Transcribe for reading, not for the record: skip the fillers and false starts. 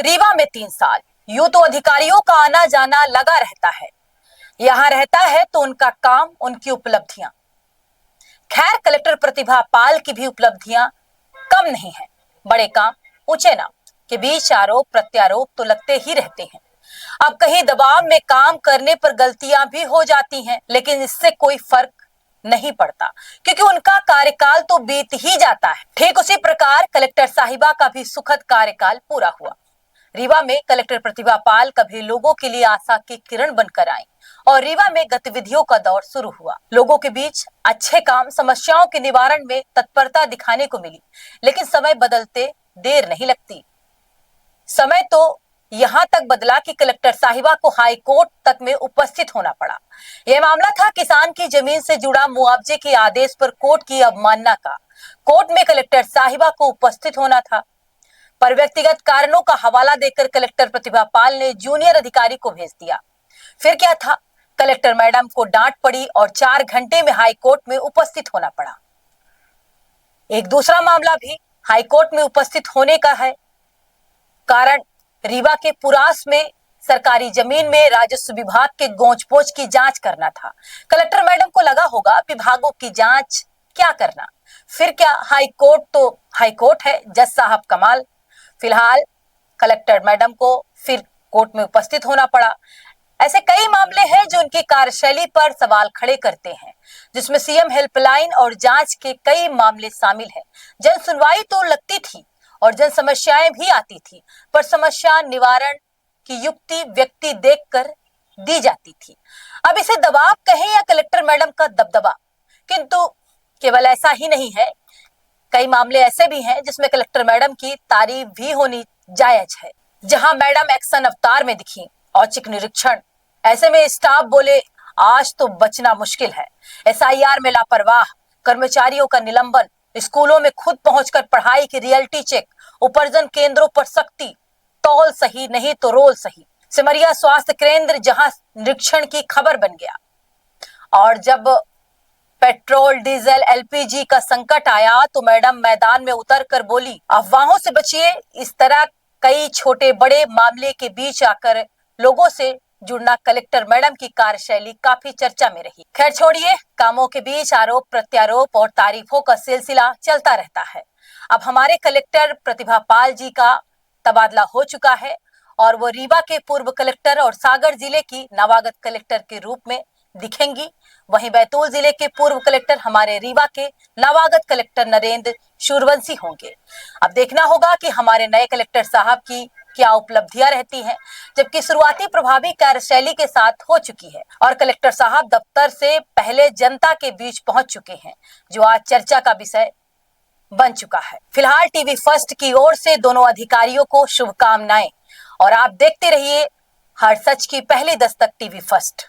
रीवा में 3 साल यूं तो अधिकारियों का आना जाना लगा रहता है। यहाँ रहता है तो उनका काम, उनकी उपलब्धियां। खैर, कलेक्टर प्रतिभा पाल की भी उपलब्धियां कम नहीं है। बड़े काम, ऊंचे नाम के बीच आरोप प्रत्यारोप तो लगते ही रहते हैं। अब कहीं दबाव में काम करने पर गलतियां भी हो जाती हैं, लेकिन इससे कोई फर्क नहीं पड़ता क्योंकि उनका कार्यकाल तो बीत ही जाता है। ठीक उसी प्रकार कलेक्टर साहिबा का भी सुखद कार्यकाल पूरा हुआ। रीवा में कलेक्टर प्रतिभा पाल कभी लोगों के लिए आशा की किरण बनकर आई और रीवा में गतिविधियों का दौर शुरू हुआ। लोगों के बीच अच्छे काम, समस्याओं के निवारण में तत्परता दिखाने को मिली, लेकिन समय बदलते देर नहीं लगती। समय तो यहाँ तक बदला कि कलेक्टर साहिबा को हाई कोर्ट तक में उपस्थित होना पड़ा। यह मामला था किसान की जमीन से जुड़ा मुआवजे के आदेश पर कोर्ट की अवमानना का। कोर्ट में कलेक्टर साहिबा को उपस्थित होना था, पर व्यक्तिगत कारणों का हवाला देकर कलेक्टर प्रतिभा पाल ने जूनियर अधिकारी को भेज दिया। फिर क्या था, कलेक्टर मैडम को डांट पड़ी और 4 घंटे में हाई कोर्ट में उपस्थित होना पड़ा। एक दूसरा मामला भी हाई कोर्ट में उपस्थित होने का है। कारण रीवा के पुरास में सरकारी जमीन में राजस्व विभाग के गोंच-पोंच की जांच करना था। कलेक्टर मैडम को लगा होगा विभागों की जांच क्या करना। फिर क्या, हाई कोर्ट तो हाई कोर्ट है, जज साहब कमाल। फिलहाल कलेक्टर मैडम को फिर कोर्ट में उपस्थित होना पड़ा। ऐसे कई मामले हैं जो उनकी कार्यशैली पर सवाल खड़े करते हैं, जिसमें सीएम हेल्पलाइन और जांच के कई मामले शामिल हैं। जन सुनवाई तो लगती थी और जन समस्याएं भी आती थी, पर समस्या निवारण की युक्ति व्यक्ति देखकर दी जाती थी। अब इसे दबाव कहें या कलेक्टर मैडम का दबदबा, किंतु केवल ऐसा ही नहीं है, कई मामले ऐसे भी हैं जिसमें कलेक्टर मैडम की तारीफ भी होनी जायज है। जहां मैडम एक्शन अवतार में दिखी, औचक निरीक्षण, ऐसे में स्टाफ बोले आज तो बचना मुश्किल है। एसआईआर में लापरवाह, कर्मचारियों का निलंबन, स्कूलों में खुद पहुंचकर पढ़ाई की रियलिटी चेक, उपार्जन केंद्रों पर सख्ती, तौल सही नहीं तो रोल सही। सिमरिया स्वास्थ्य केंद्र जहां निरीक्षण की खबर बन गया। और जब पेट्रोल, डीजल, एलपीजी का संकट आया तो मैडम मैदान में उतरकर बोली अफवाहों से बचिए। इस तरह कई छोटे बड़े मामले के बीच आकर लोगों से जुड़ना कलेक्टर मैडम की कार्यशैली काफी चर्चा में रही। खैर छोड़िए, कामों के बीच आरोप प्रत्यारोप और तारीफों का सिलसिला चलता रहता है। अब हमारे कलेक्टर प्रतिभा पाल जी का तबादला हो चुका है और वो रीवा के पूर्व कलेक्टर और सागर जिले की नवागत कलेक्टर के रूप में दिखेंगी। वहीं बैतूल जिले के पूर्व कलेक्टर हमारे रीवा के नवागत कलेक्टर नरेंद्र सूर्यवंशी होंगे। अब देखना होगा कि हमारे नए कलेक्टर साहब की क्या उपलब्धियां रहती हैं, जबकि शुरुआती प्रभावी कार्यशैली के साथ हो चुकी है और कलेक्टर साहब दफ्तर से पहले जनता के बीच पहुंच चुके हैं, जो आज चर्चा का विषय बन चुका है। फिलहाल टीवी फर्स्ट की ओर से दोनों अधिकारियों को शुभकामनाएं और आप देखते रहिए हर सच की पहली दस्तक टीवी फर्स्ट।